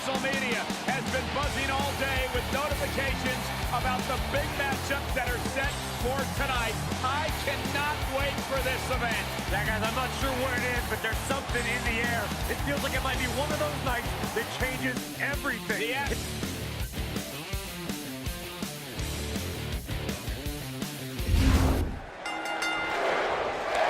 social media has been buzzing all day with notifications about the big matchups that are set for tonight. I cannot wait for this event. Yeah, guys, I'm not sure what it is, but there's something in the air. It feels like it might be one of those nights that changes everything. Yeah.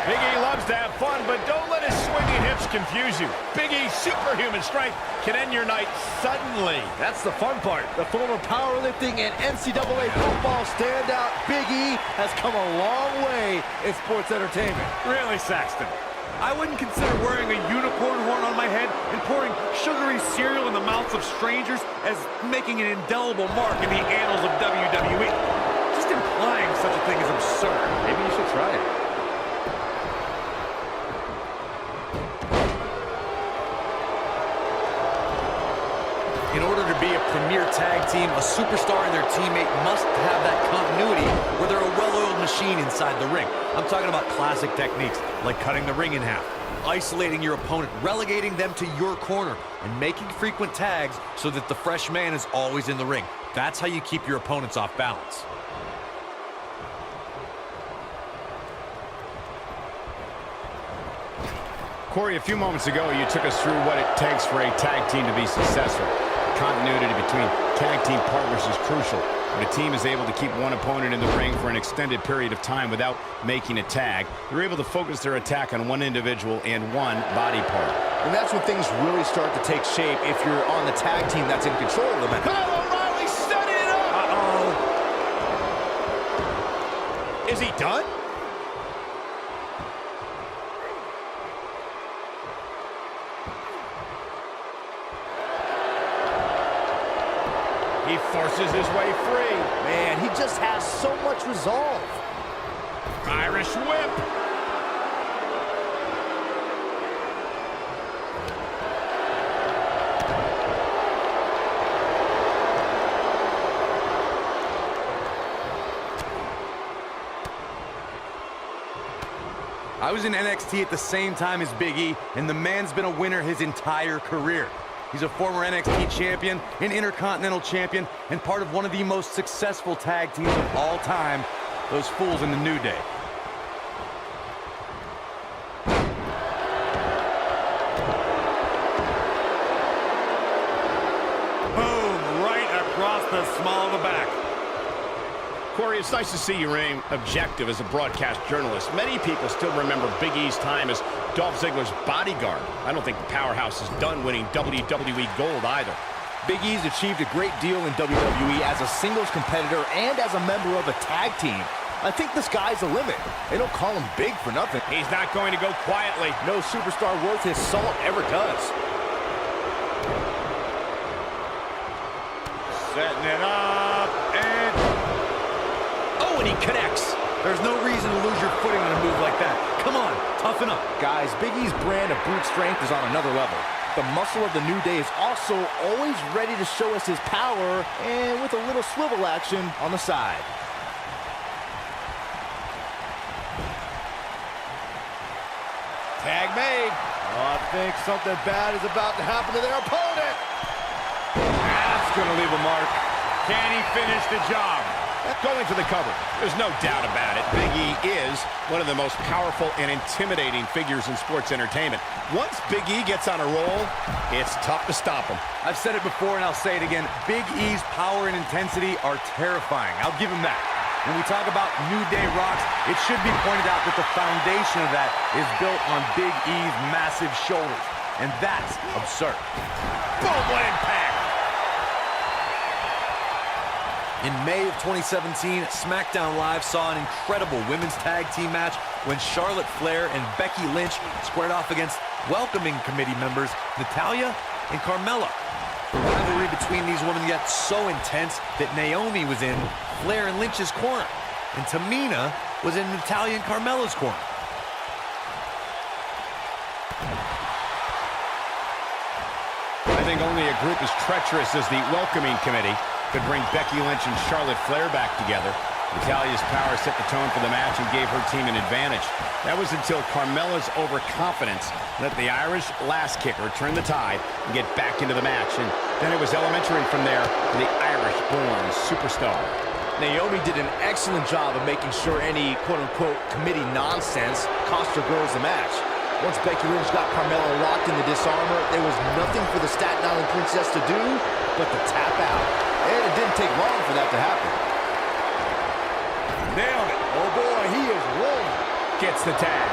Big E loves to have fun, but don't let his swinging hips confuse you. Big E's superhuman strength can end your night suddenly. That's the fun part. The former powerlifting and NCAA football standout Big E has come a long way in sports entertainment. Really, Saxton? I wouldn't consider wearing a unicorn horn on my head and pouring sugary cereal in the mouths of strangers as making an indelible mark in the annals of WWE. Just implying such a thing is absurd. Maybe you should try it. In order to be a premier tag team, a superstar and their teammate must have that continuity where they're a well-oiled machine inside the ring. I'm talking about classic techniques like cutting the ring in half, isolating your opponent, relegating them to your corner, and making frequent tags so that the fresh man is always in the ring. That's how you keep your opponents off balance. Corey, a few moments ago, you took us through what it takes for a tag team to be successful. Continuity between tag team partners is crucial. When a team is able to keep one opponent in the ring for an extended period of time without making a tag, they're able to focus their attack on one individual and one body part. And that's when things really start to take shape if you're on the tag team that's in control of the match. Kyle O'Reilly setting it up! Uh-oh. Is he done? He forces his way free. Man, he just has so much resolve. Irish whip. I was in NXT at the same time as Big E, and the man's been a winner his entire career. He's a former NXT champion, an Intercontinental champion, and part of one of the most successful tag teams of all time, those fools in the New Day. Boom, right across the small of the back. Corey, it's nice to see you remain objective as a broadcast journalist. Many people still remember Big E's time as Dolph Ziggler's bodyguard. I don't think the powerhouse is done winning WWE Gold either. Big E's achieved a great deal in WWE as a singles competitor and as a member of a tag team. I think the sky's the limit. They don't call him big for nothing. He's not going to go quietly. No superstar worth his salt ever does. Setting it up, and... Oh, and he connects. There's no reason to lose your footing on a move like that. Come on, toughen up. Guys, Big E's brand of brute strength is on another level. The muscle of the New Day is also always ready to show us his power, and with a little swivel action on the side. Tag made. Oh, I think something bad is about to happen to their opponent. That's gonna leave a mark. Can he finish the job? Going for the cover. There's no doubt about it. Big E is one of the most powerful and intimidating figures in sports entertainment. Once Big E gets on a roll, it's tough to stop him. I've said it before and I'll say it again. Big E's power and intensity are terrifying. I'll give him that. When we talk about New Day rocks, it should be pointed out that the foundation of that is built on Big E's massive shoulders. And that's absurd. Boom, what impact! In May of 2017, SmackDown Live saw an incredible women's tag team match when Charlotte Flair and Becky Lynch squared off against welcoming committee members Natalya and Carmella. The rivalry between these women got so intense that Naomi was in Flair and Lynch's corner, and Tamina was in Natalya and Carmella's corner. I think only a group as treacherous as the welcoming committee could bring Becky Lynch and Charlotte Flair back together. Natalia's power set the tone for the match and gave her team an advantage. That was until Carmella's overconfidence let the Irish last kicker turn the tide and get back into the match. And then it was elementary from there for the Irish-born superstar. Naomi did an excellent job of making sure any quote-unquote committee nonsense cost her girls the match. Once Becky Lynch got Carmella locked in the disarmor, there was nothing for the Staten Island Princess to do but to tap out. And it didn't take long for that to happen. Nailed it. Oh boy, he is rolling. Gets the tag.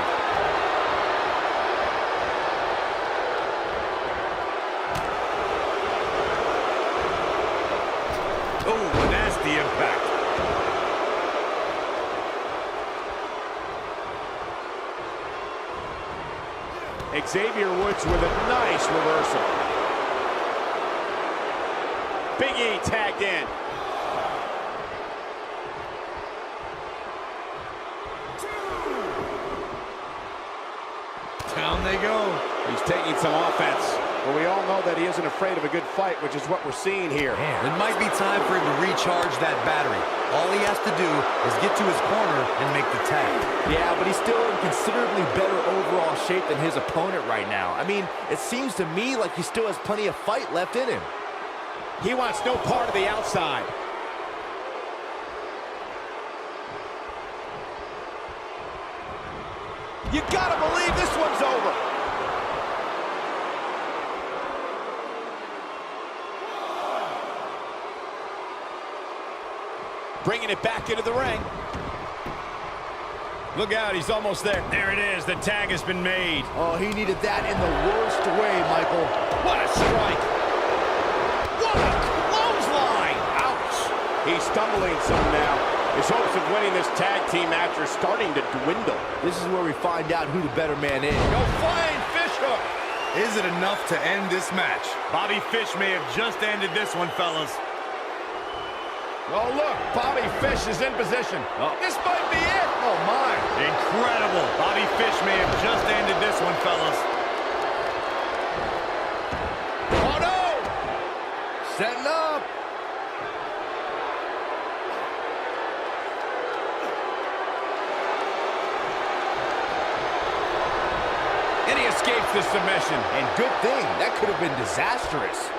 Oh, nasty impact. Xavier Woods with a nice reversal. Big E tagged in. Down they go. He's taking some offense, but we all know that he isn't afraid of a good fight, which is what we're seeing here. It might be time for him to recharge that battery. All he has to do is get to his corner and make the tag. Yeah, but he's still in considerably better overall shape than his opponent right now. I mean, it seems to me like he still has plenty of fight left in him. He wants no part of the outside. You gotta believe this one's over. Bringing it back into the ring. Look out, he's almost there. There it is, the tag has been made. Oh, he needed that in the worst way, Michael. What a strike. What a clothesline. Ouch. He's stumbling some now. His hopes of winning this tag team match are starting to dwindle. This is where we find out who the better man is. Go flying fish hook. Is it enough to end this match? Bobby Fish may have just ended this one, fellas. Oh, look, Bobby Fish is in position. This might be it. Oh, my. Incredible. Bobby Fish may have just ended this one, fellas. Oh, no. Setting up. And he escapes the submission. And good thing. That could have been disastrous.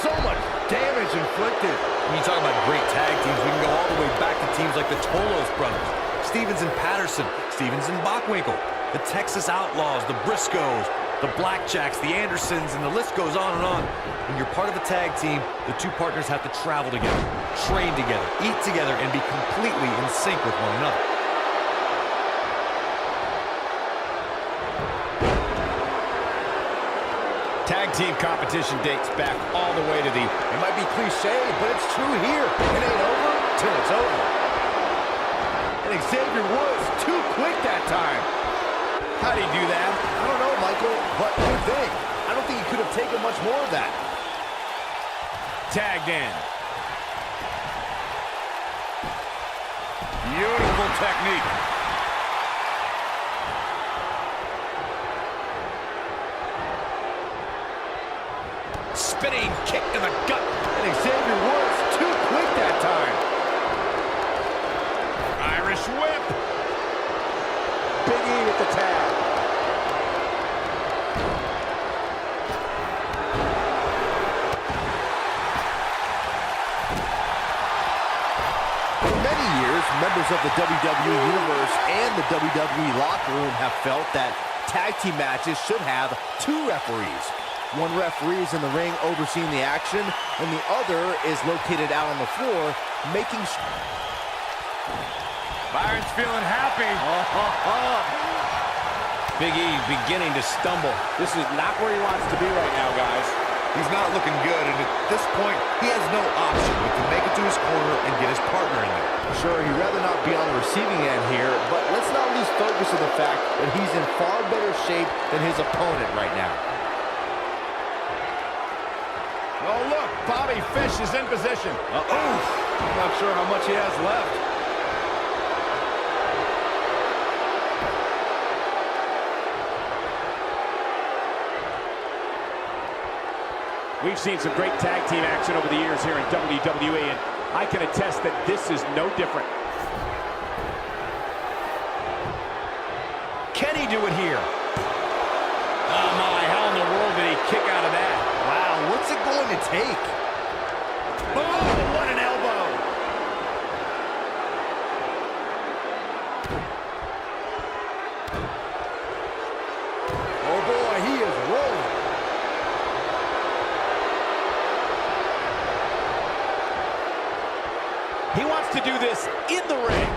So much damage inflicted. When you talk about great tag teams, we can go all the way back to teams like the Tolos brothers, Stevens and Patterson, Stevens and Bockwinkel, the Texas Outlaws, the Briscoes, the Blackjacks, the Andersons, and the list goes on and on. When you're part of a tag team, the two partners have to travel together, train together, eat together, and be completely in sync with one another. Tag team competition dates back all the way to the... It might be cliche, but it's true here. It ain't over till it's over. And Xavier Woods too quick that time. How'd he do that? I don't know, Michael, but good thing. I don't think he could have taken much more of that. Tagged in. Beautiful technique. Spinning kick to the gut. And Xavier Woods too quick that time. Irish whip. Big E with the tag. For many years, members of the WWE Universe and the WWE locker room have felt that tag team matches should have two referees. One referee is in the ring overseeing the action, and the other is located out on the floor, making sure... Byron's feeling happy. Big E beginning to stumble. This is not where he wants to be right now, guys. He's not looking good, and at this point, he has no option but to make it to his corner and get his partner in there. Sure, he'd rather not be on the receiving end here, but let's not lose focus of the fact that he's in far better shape than his opponent right now. Oh, look, Bobby Fish is in position. I'm not sure how much he has left. We've seen some great tag team action over the years here in WWE, and I can attest that this is no different. Can he do it here? Oh my, how in the world did he kick out of that? Wow, what's it going to take? Oh, what an elbow! Oh boy, he is rolling. He wants to do this in the ring.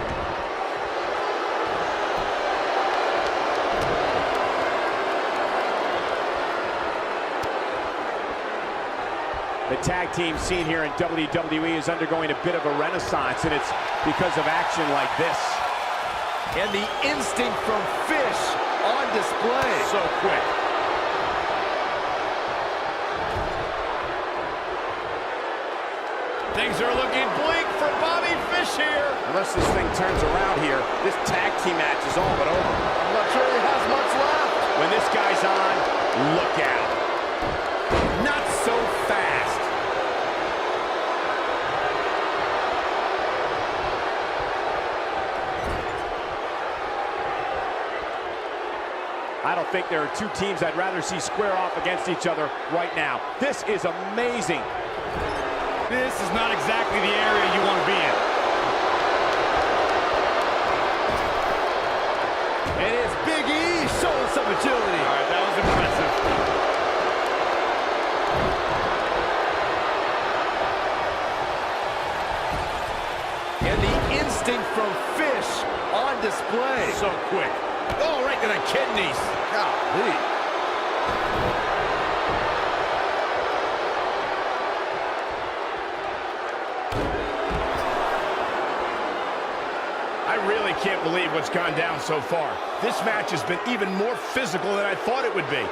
The tag team scene here in WWE is undergoing a bit of a renaissance, and it's because of action like this. And the instinct from Fish on display. So quick. Things are looking bleak for Bobby Fish here. Unless this thing turns around here, this tag team match is all but over. I'm not sure he has much left. When this guy's on, look out. Not so fast. I don't think there are two teams I'd rather see square off against each other right now. This is amazing. This is not exactly the area you want to be in. And it's Big E showing some agility. All right, that was impressive. And the instinct from Fish on display. So quick. Oh, right to the kidneys. Golly. I really can't believe what's gone down so far. This match has been even more physical than I thought it would be.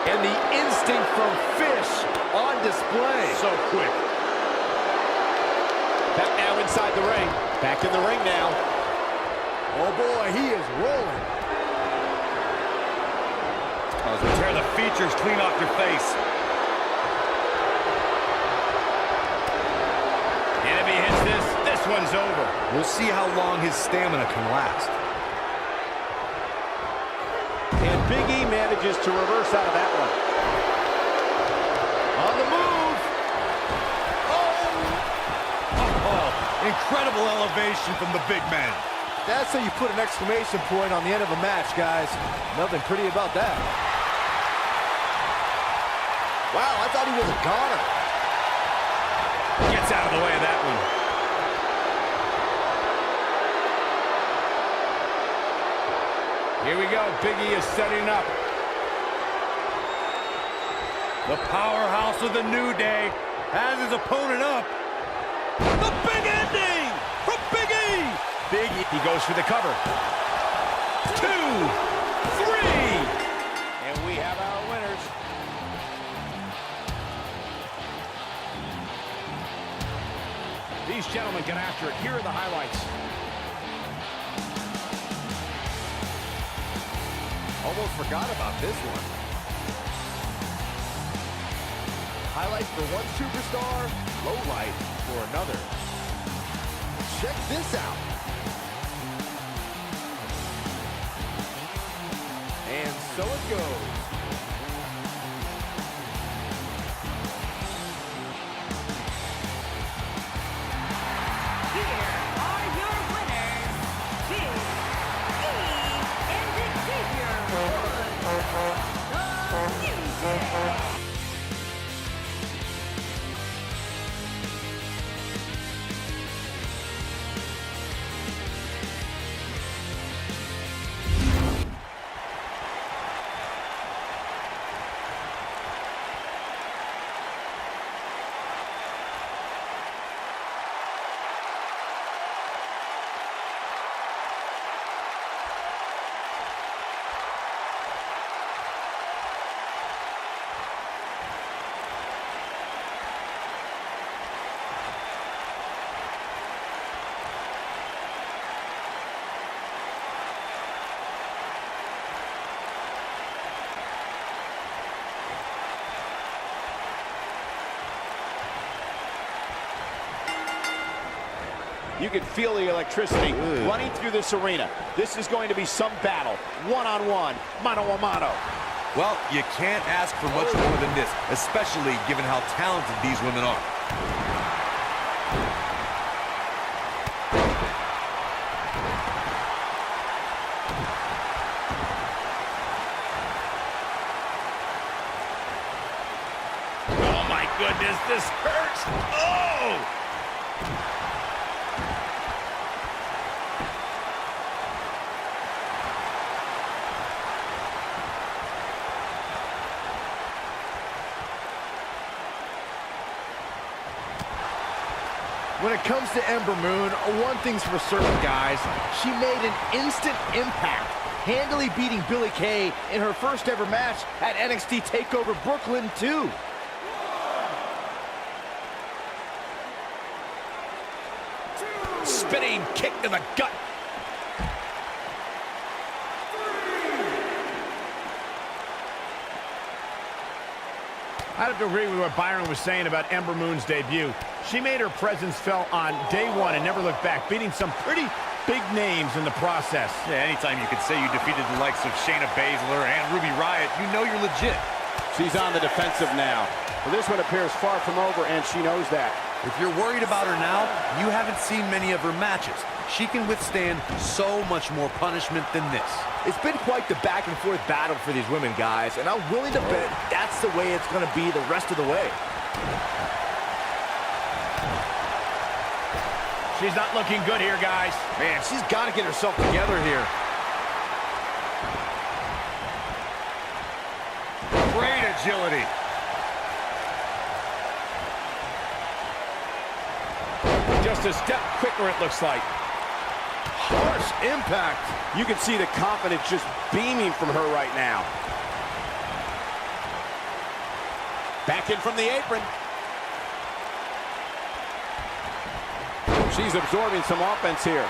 And the instinct from Fish on display. So quick. Back now inside the ring. Back in the ring now. Oh boy, he is rolling. Tear the features clean off your face. And if he hits this, this one's over. We'll see how long his stamina can last. And Big E manages to reverse out of that one. On the move. Oh, incredible elevation from the big man. That's how you put an exclamation point on the end of a match, guys. Nothing pretty about that. Wow, I thought he was a goner. Gets out of the way of that one. Here we go. Big E is setting up. The powerhouse of the New Day has his opponent up. The big ending from Big E. Big E, he goes for the cover. 2, 3. And we have our winners. These gentlemen get after it. Here are the highlights. Almost forgot about this one. Highlight for one superstar, low light for another. Check this out. And so it goes. Here are your winners, Big E and Xavier Woods, the New Day. You can feel the electricity running through this arena. This is going to be some battle. One-on-one, mano-a-mano. Well, you can't ask for much more than this, especially given how talented these women are. Oh my goodness, this hurts. Oh! When it comes to Ember Moon, one thing's for certain, guys. She made an instant impact, handily beating Billie Kay in her first ever match at NXT TakeOver Brooklyn 2. Spinning kick to the gut. I have to agree with what Byron was saying about Ember Moon's debut. She made her presence felt on day one and never looked back, beating some pretty big names in the process. Yeah, anytime you could say you defeated the likes of Shayna Baszler and Ruby Riott, you know you're legit. She's on the defensive now. Well, this one appears far from over, and she knows that. If you're worried about her now, you haven't seen many of her matches. She can withstand so much more punishment than this. It's been quite the back-and-forth battle for these women, guys, and I'm willing to bet that's the way it's going to be the rest of the way. She's not looking good here, guys. Man, she's got to get herself together here. Great agility. Just a step quicker, it looks like. Harsh impact. You can see the confidence just beaming from her right now. Back in from the apron. She's absorbing some offense here.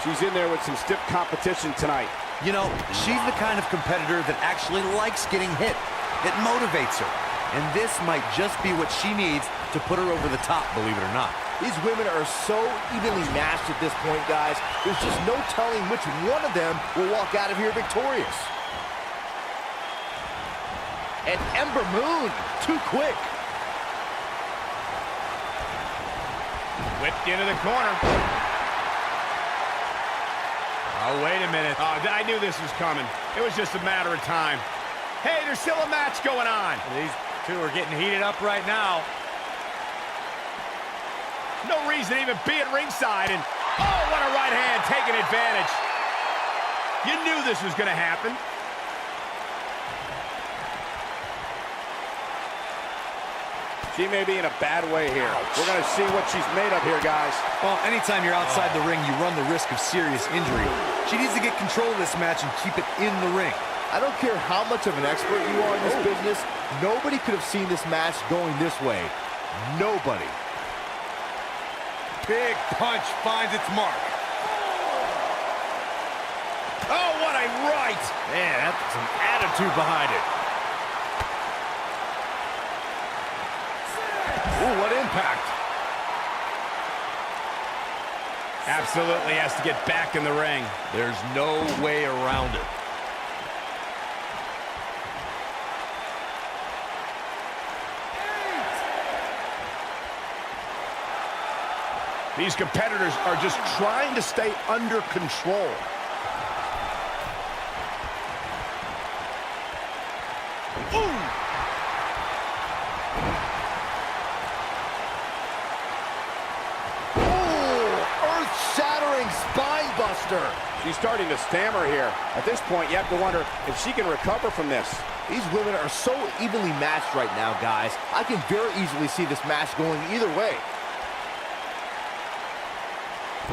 She's in there with some stiff competition tonight. You know, she's the kind of competitor that actually likes getting hit. It motivates her. And this might just be what she needs to put her over the top, believe it or not. These women are so evenly matched at this point, guys. There's just no telling which one of them will walk out of here victorious. And Ember Moon, too quick. Whipped into the corner. Oh, wait a minute. Oh, I knew this was coming. It was just a matter of time. Hey, there's still a match going on. These two are getting heated up right now. No reason to even be at ringside, and oh, what a right hand, taking advantage. You knew this was going to happen. She may be in a bad way here. We're going to see what she's made of here, guys. Well, anytime you're outside the ring, you run the risk of serious injury. She needs to get control of this match and keep it in the ring. I don't care how much of an expert you are in this business, nobody could have seen this match going this way. Nobody. Big punch finds its mark. Oh, what a right. Man, that's some attitude behind it. Ooh, what impact. Absolutely has to get back in the ring. There's no way around it. These competitors are just trying to stay under control. Ooh. Earth-shattering spine buster. She's starting to stammer here. At this point, you have to wonder if she can recover from this. These women are so evenly matched right now, guys. I can very easily see this match going either way.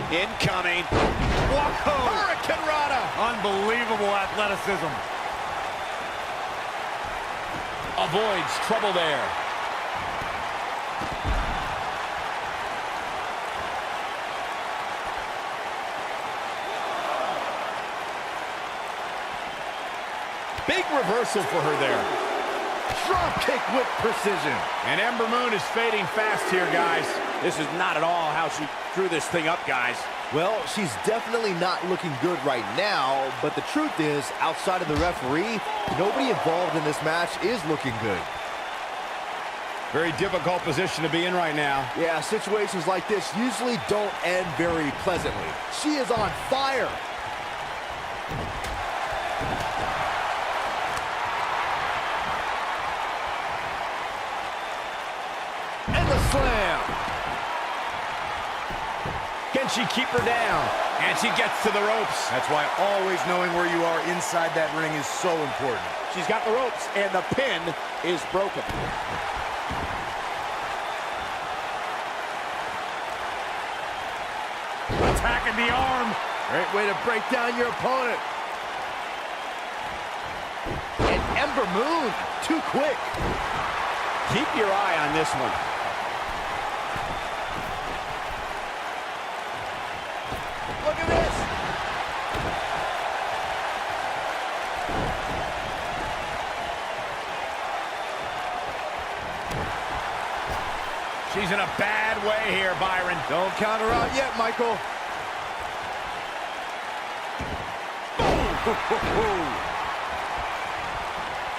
Incoming. Whoa! Hurricane Rana. Unbelievable athleticism. Avoids trouble there. Big reversal for her there. Drop kick with precision. And Ember Moon is fading fast here, guys. This is not at all how she drew this thing up, guys. Well, she's definitely not looking good right now, but the truth is, outside of the referee, nobody involved in this match is looking good. Very difficult position to be in right now. Yeah, situations like this usually don't end very pleasantly. She is on fire. And the slam. Can she keep her down? And she gets to the ropes. That's why always knowing where you are inside that ring is so important. She's got the ropes, and the pin is broken. Attacking the arm. Great way to break down your opponent. And Ember Moon, too quick. Keep your eye on this one. Look at this. She's in a bad way here, Byron. Don't count her out yet, Michael.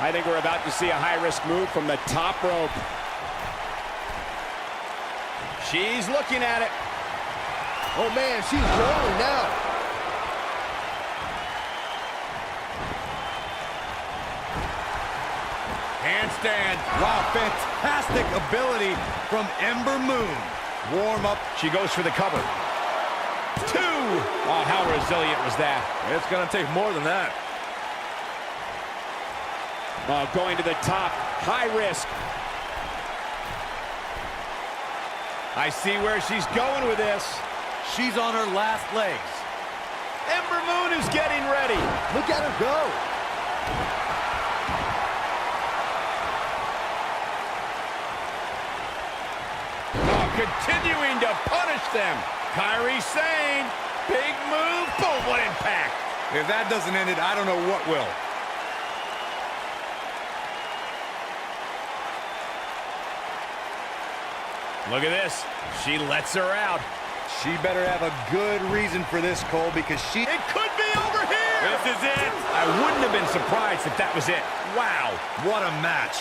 I think we're about to see a high-risk move from the top rope. She's looking at it. Oh, man, she's rolling now. Handstand. Wow, fantastic ability from Ember Moon. Warm up. She goes for the cover. 2. Oh, how resilient was that? It's going to take more than that. Oh, going to the top. High risk. I see where she's going with this. She's on her last legs. Ember Moon is getting ready. Look at her go. Oh, continuing to punish them. Kairi Sane. Big move. Boom, what impact. If that doesn't end it, I don't know what will. Look at this. She lets her out. She better have a good reason for this, Cole, because she... It could be over here. This is it. I wouldn't have been surprised if that was it. Wow. What a match.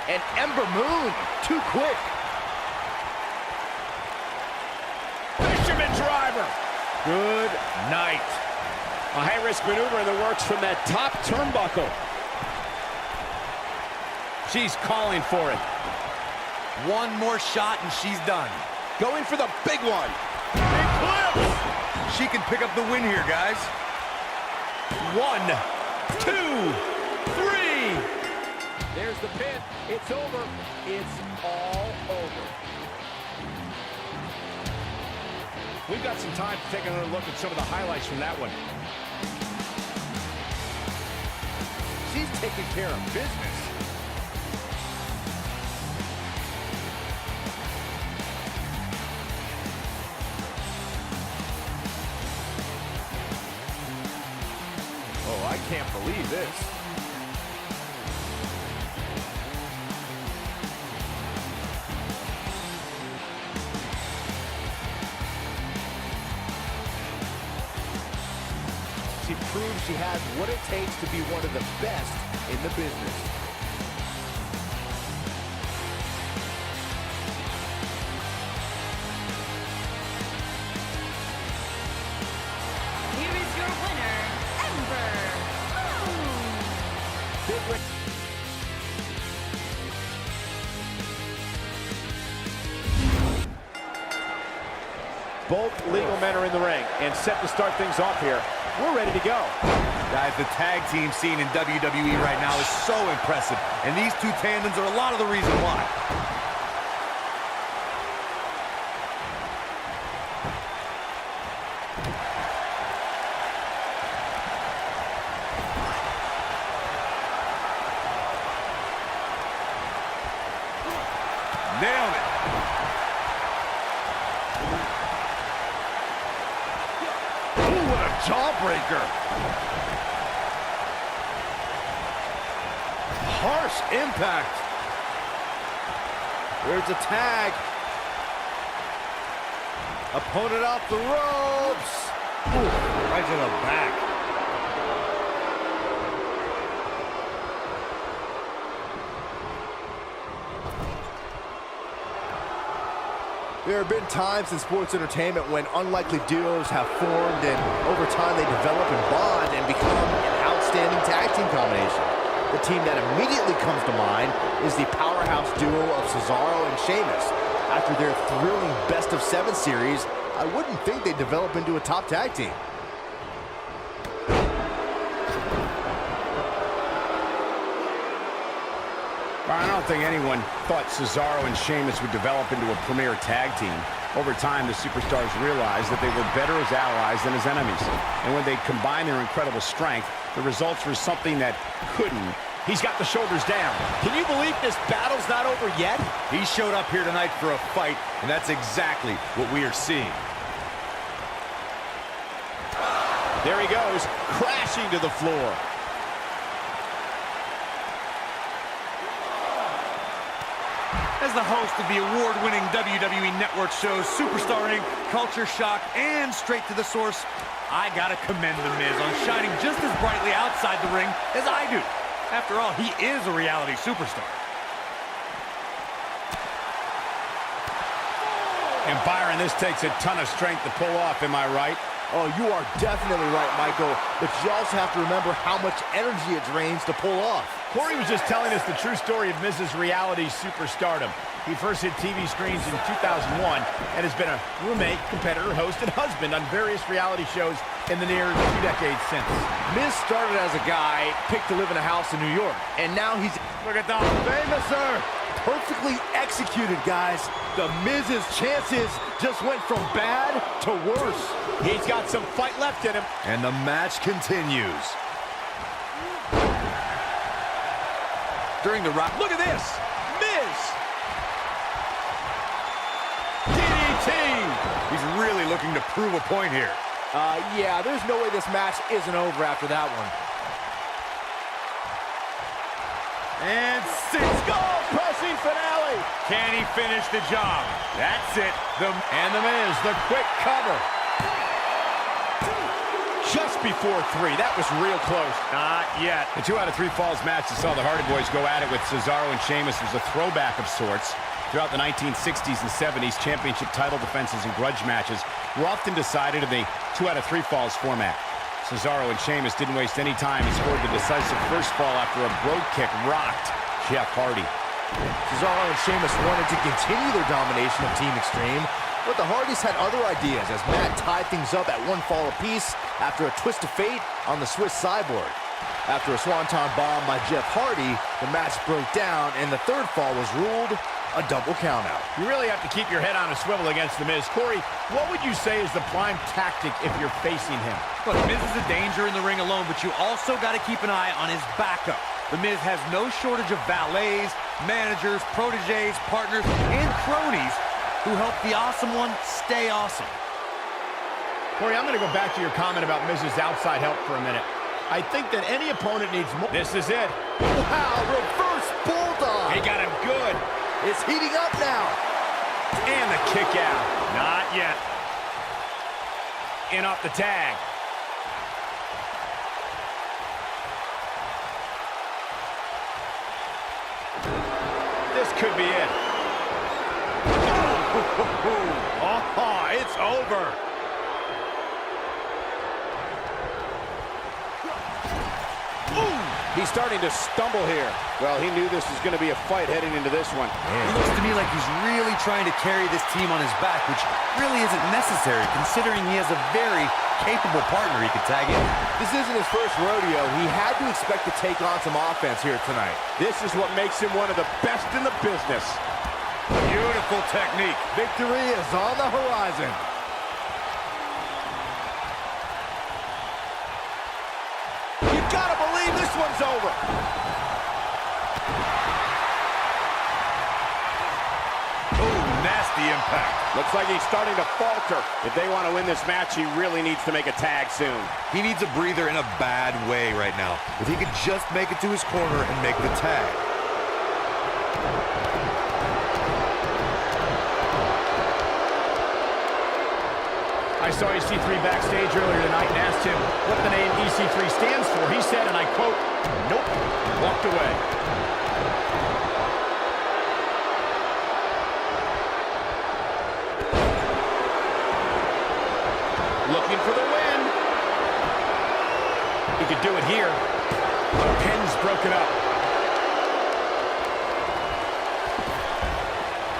And Ember Moon, too quick. Fisherman driver. Good night. A high-risk maneuver in the works from that top turnbuckle. She's calling for it. One more shot and she's done. Going for the big one. Eclipse. She can pick up the win here, guys. 1, 2, 3. There's the pin. It's over. It's all over. We've got some time to take another look at some of the highlights from that one. She's taking care of business. Oh, I can't believe this. She proves she has what it takes to be one of the best in the business. Here is your winner, Ember Moon. Big Rick. Both legal men are in the ring and set to start things off here. We're ready to go. Guys, the tag team scene in WWE right now is so impressive, and these two tandems are a lot of the reason why. Nailed it. Ooh, what a jawbreaker. Harsh impact. There's a tag. Opponent off the ropes. Ooh, right to the back. There have been times in sports entertainment when unlikely duos have formed and over time they develop and bond and become an outstanding tag team combination. The team that immediately comes to mind is the powerhouse duo of Cesaro and Sheamus. After their thrilling best-of-7 series, I wouldn't think they'd develop into a top tag team. Well, I don't think anyone thought Cesaro and Sheamus would develop into a premier tag team. Over time, the superstars realized that they were better as allies than as enemies. And when they combined their incredible strength, the results were something that couldn't. He's got the shoulders down. Can you believe this battle's not over yet? He showed up here tonight for a fight, and that's exactly what we are seeing. There he goes, crashing to the floor. As the host of the award-winning WWE Network shows Superstar Inc., Culture Shock, and Straight to the Source, I gotta commend The Miz on shining just as brightly outside the ring as I do. After all, he is a reality superstar. And Byron, this takes a ton of strength to pull off, am I right? Oh, you are definitely right, Michael. But you also have to remember how much energy it drains to pull off. Corey was just telling us the true story of Miz's reality superstardom. He first hit TV screens in 2001 and has been a roommate, competitor, host, and husband on various reality shows in the near 2 decades since. Miz started as a guy picked to live in a house in New York, and now he's, look at that, famouser. Perfectly executed, guys. The Miz's chances just went from bad to worse. He's got some fight left in him. And the match continues. During the rock, look at this! Miz! DDT! He's really looking to prove a point here. Yeah, there's no way this match isn't over after that one. And Pressing finale. can he finish the job? That's it. And the Miz, the quick cover. Just before 3. That was real close. Not yet. The 2 out of 3 falls match that saw the Hardy Boys go at it with Cesaro and Sheamus was a throwback of sorts. Throughout the 1960s and 70s, championship title defenses and grudge matches were often decided in the 2 out of 3 falls format. Cesaro and Sheamus didn't waste any time and scored the decisive first fall after a brogue kick rocked Jeff Hardy. Cesaro and Sheamus wanted to continue their domination of Team Extreme, but the Hardys had other ideas as Matt tied things up at 1 fall apiece after a twist of fate on the Swiss Cyborg. After a swanton bomb by Jeff Hardy, the match broke down and the 3rd fall was ruled a double countout. You really have to keep your head on a swivel against The Miz. Corey, what would you say is the prime tactic if you're facing him? Look, Miz is a danger in the ring alone, but you also got to keep an eye on his backup. The Miz has no shortage of valets, managers, protégés, partners, and cronies who help the Awesome One stay awesome. Corey, I'm going to go back to your comment about Miz's outside help for a minute. I think that any opponent needs more. This is it. Wow, reverse bulldog. He got him good. It's heating up now. And the kick out. Not yet. In off the tag. This could be it. Oh, it's over. He's starting to stumble here. Well, he knew this was going to be a fight heading into this one. It looks to me like he's really trying to carry this team on his back, which really isn't necessary considering he has a very capable partner he could tag in. This isn't his first rodeo. He had to expect to take on some offense here tonight. This is what makes him one of the best in the business. Beautiful technique. Victory is on the horizon. You gotta believe this one's over. Impact. Looks like he's starting to falter. If they want to win this match, he really needs to make a tag soon. He needs a breather in a bad way right now. If he could just make it to his corner and make the tag. I saw EC3 backstage earlier tonight and asked him what the name EC3 stands for. He said, and I quote, "Nope," and walked away. Looking for the win. He could do it here. The pin's broken up.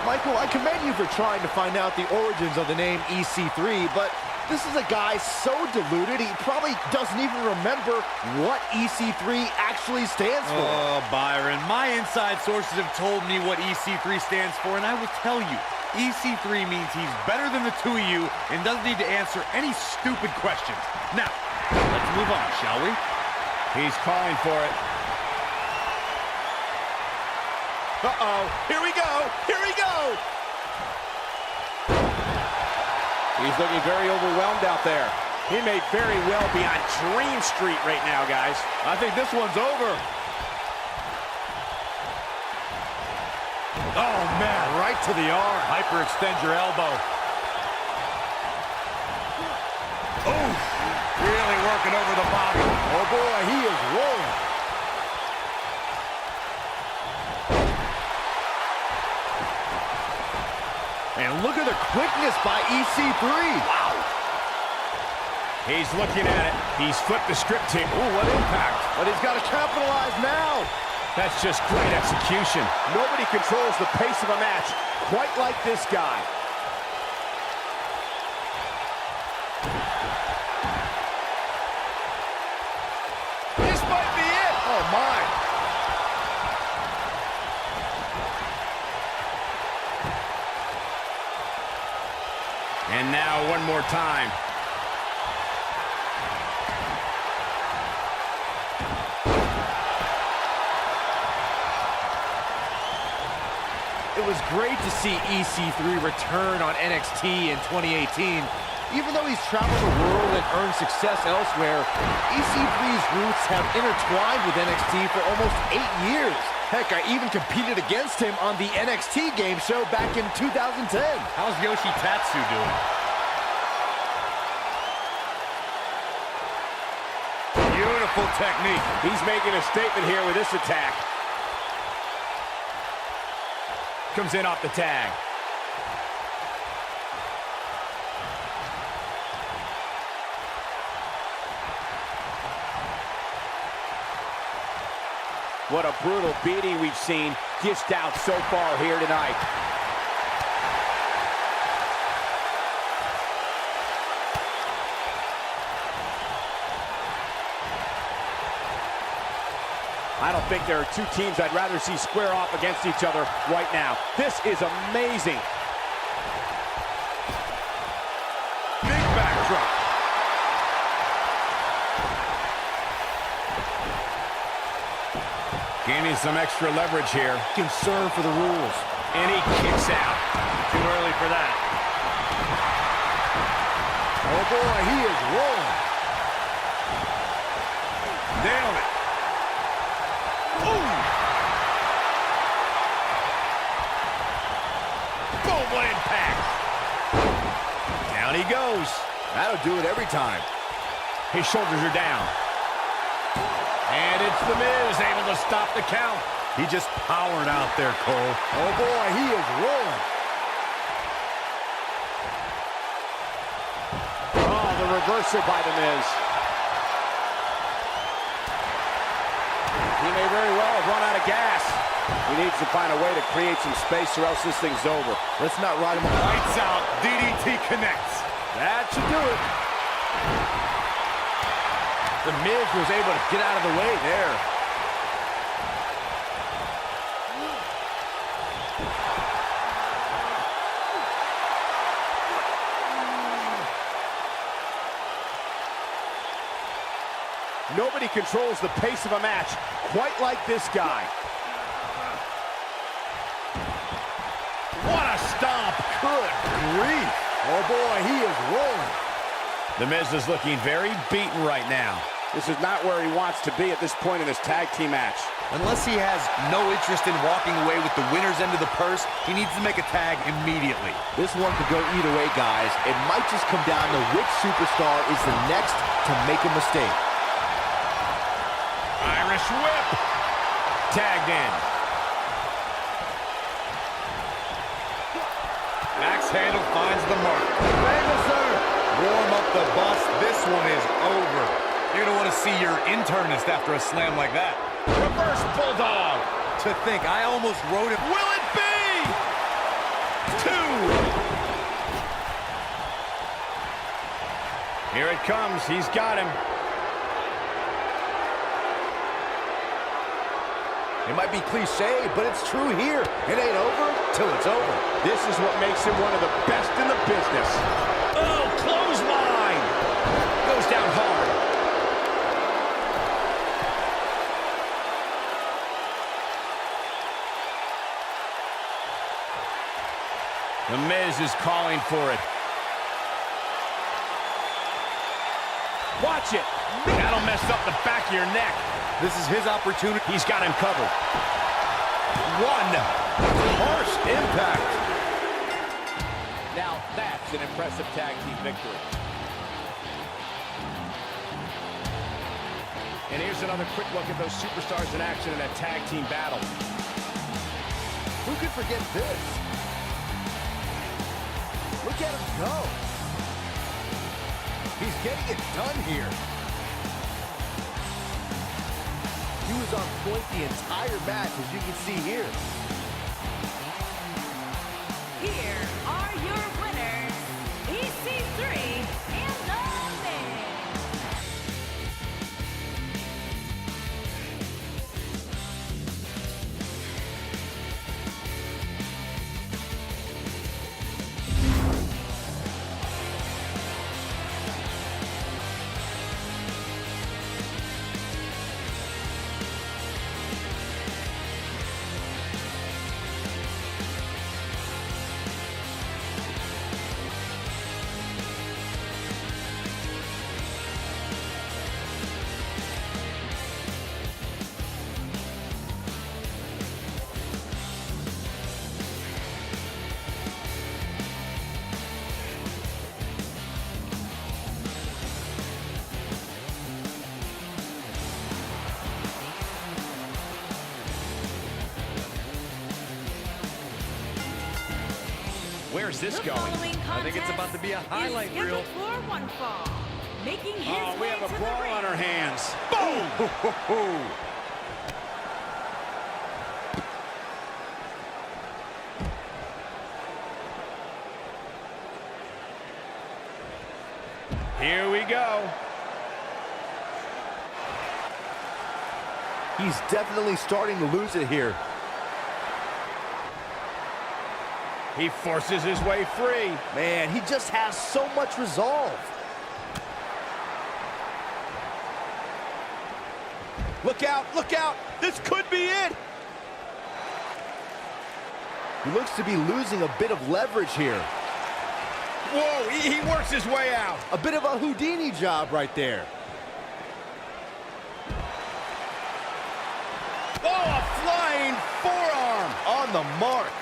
Michael, I commend you for trying to find out the origins of the name EC3, but this is a guy so deluded, he probably doesn't even remember what EC3 actually stands for. Oh, Byron, my inside sources have told me what EC3 stands for, and I will tell you, EC3 means he's better than the two of you and doesn't need to answer any stupid questions. Now, let's move on, shall we? He's calling for it. Uh-oh, here we go, here we go! He's looking very overwhelmed out there. He may very well be on Dream Street right now, guys. I think this one's over. Oh, man, right to the arm. Hyperextend your elbow. Oh, really working over the body. Oh boy, he is rolling. And look at the quickness by EC3. Wow. He's looking at it. He's flipped the script here. Ooh, what impact. But he's got to capitalize now. That's just great execution. Nobody controls the pace of a match quite like this guy. This might be it. Oh, my. And now one more time. It was great to see EC3 return on NXT in 2018. Even though he's traveled the world and earned success elsewhere, EC3's roots have intertwined with NXT for almost 8 years. Heck, I even competed against him on the NXT game show back in 2010. How's Yoshi Tatsu doing? Beautiful technique. He's making a statement here with this attack. Comes in off the tag. What a brutal beating we've seen dished out so far here tonight. I don't think there are two teams I'd rather see square off against each other right now. This is amazing. Big backdrop. Gaining some extra leverage here. Concern for the rules. And he kicks out. Too early for that. Oh boy, he is rolling. Nailed it. Boom, what impact. Down he goes. That'll do it every time. His shoulders are down. And it's The Miz able to stop the count. He just powered out there, Cole. Oh boy, he is rolling. Oh, the reversal by The Miz. He may very well have run out of gas. He needs to find a way to create some space or else this thing's over. Let's not ride him. Lights out. DDT connects. That should do it. The Miz was able to get out of the way there. Nobody controls the pace of a match quite like this guy. What a stomp. Good grief. Oh boy, he is rolling. The Miz is looking very beaten right now. This is not where he wants to be at this point in this tag team match. Unless he has no interest in walking away with the winner's end of the purse, he needs to make a tag immediately. This one could go either way, guys. It might just come down to which superstar is the next to make a mistake. Irish whip. Tagged in. Axe handle finds the mark. Warm up the bus. This one is over. You're going to want to see your internist after a slam like that. Reverse bulldog. To think, I almost wrote it. Will it be? 2. Here it comes. He's got him. It might be cliche, but it's true here. It ain't over till it's over. This is what makes him one of the best in the business. Oh, clothesline. Goes down hard. The Miz is calling for it. Watch it. That'll mess up the back of your neck. This is his opportunity. He's got him covered. 1. Harsh impact. Now that's an impressive tag team victory. And here's another quick look at those superstars in action in that tag team battle. Who could forget this? Look at him go. He's getting it done here. He was on point the entire match, as you can see here. Here are your winners, EC3 and the Miz. Where's this The going? following I think it's about to be a highlight is reel. scheduled for one fall. Making his Oh, we way have a to the brawl ring. on our hands. Boom! Here we go. He's definitely starting to lose it here. He forces his way free. Man, he just has so much resolve. Look out, look out. This could be it. He looks to be losing a bit of leverage here. Whoa, he works his way out. A bit of a Houdini job right there. Oh, a flying forearm. On the mark.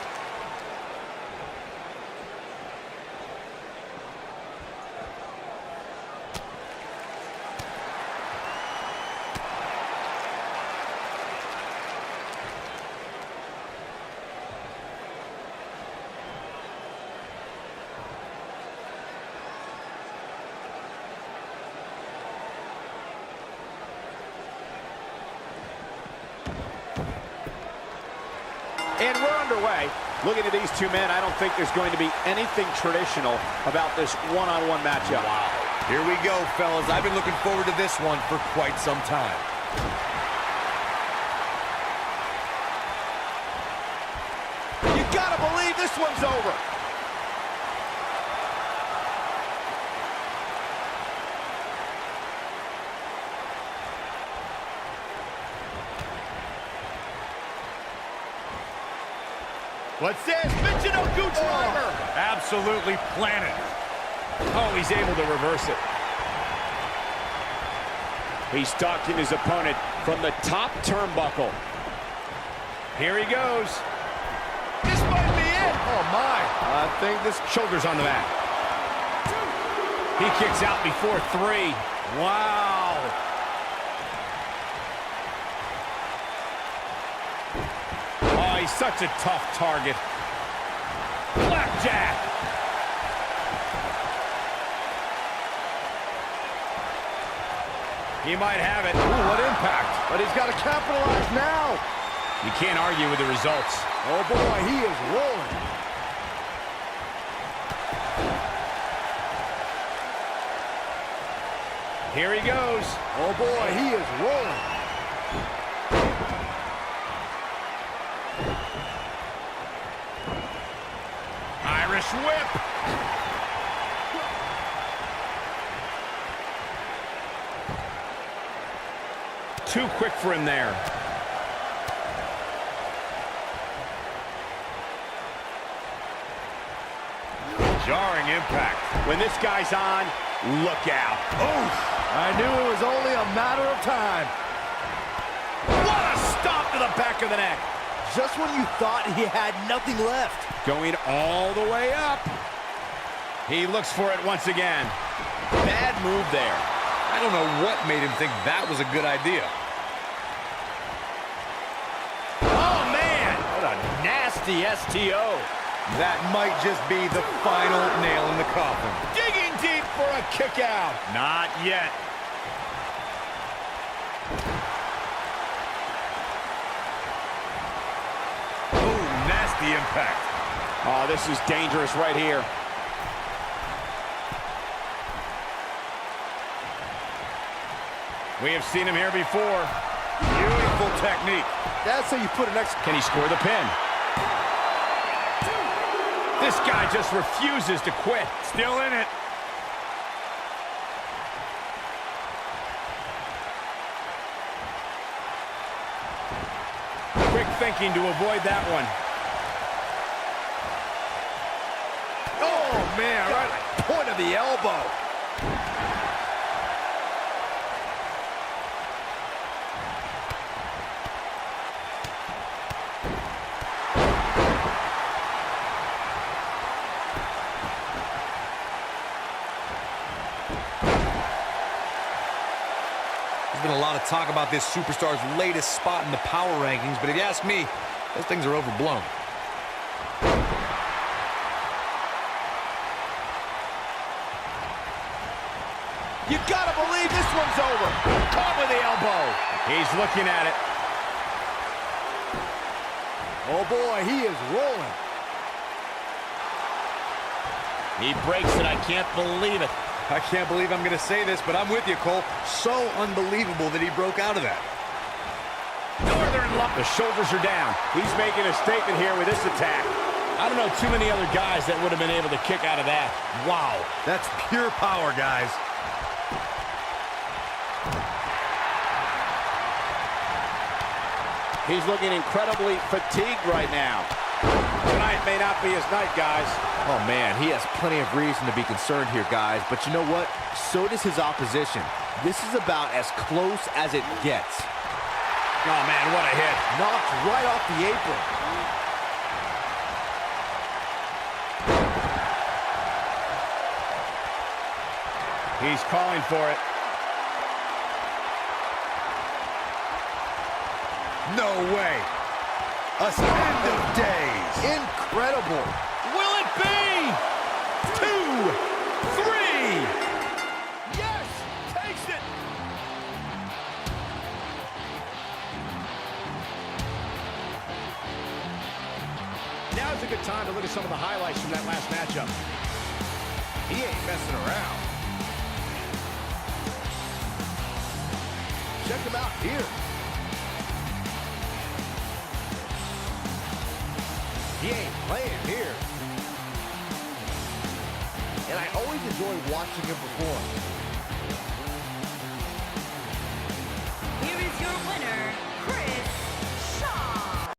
And we're underway. Looking at these two men, I don't think there's going to be anything traditional about this one-on-one matchup. Wow. Here we go, fellas. I've been looking forward to this one for quite some time. You gotta believe this one's over. What's this? Michinoku driver. Absolutely planted. Oh, he's able to reverse it. He's stalking his opponent from the top turnbuckle. Here he goes. This might be it. Oh, my. I think this shoulder's on the mat. He kicks out before 3. Wow. Oh, he's such a tough target. Blackjack. He might have it. Ooh, what impact. But he's got to capitalize now. You can't argue with the results. Oh, boy, he is rolling. Here he goes. Oh, boy, he is rolling. Irish whip. Too quick for him there. Jarring impact. When this guy's on, look out. Oh, I knew it was only a matter of time. what a stop to the back of the neck. Just when you thought he had nothing left. Going all the way up. He looks for it once again. Bad move there. I don't know what made him think that was a good idea. Oh, man. What a nasty STO. That might just be the final nail in the coffin. Digging deep for a kick out. Not yet. Oh, nasty impact. Oh, this is dangerous right here. We have seen him here before. Beautiful technique. That's how you put an X. Can he score the pin? This guy just refuses to quit. Still in it. Quick thinking to avoid that one. Oh, man, right at the point of the elbow. There's been a lot of talk about this superstar's latest spot in the power rankings, but if you ask me, those things are overblown. You gotta believe this one's over. Caught with the elbow. He's looking at it. Oh, boy, he is rolling. He breaks it. I can't believe it. I can't believe I'm going to say this, but I'm with you, Cole. So unbelievable that he broke out of that. Northern Lock. The shoulders are down. He's making a statement here with this attack. I don't know too many other guys that would have been able to kick out of that. Wow. That's pure power, guys. He's looking incredibly fatigued right now. Tonight may not be his night, guys. Oh, man, he has plenty of reason to be concerned here, guys. But you know what? So does his opposition. This is about as close as it gets. Oh, man, what a hit. Knocked right off the apron. He's calling for it. No way. A end of days. Incredible. Will it be? 2, 3. Yes, takes it. Now's a good time to look at some of the highlights from that last matchup. He ain't messing around. Check him out here. He ain't playing here. And I always enjoy watching him perform.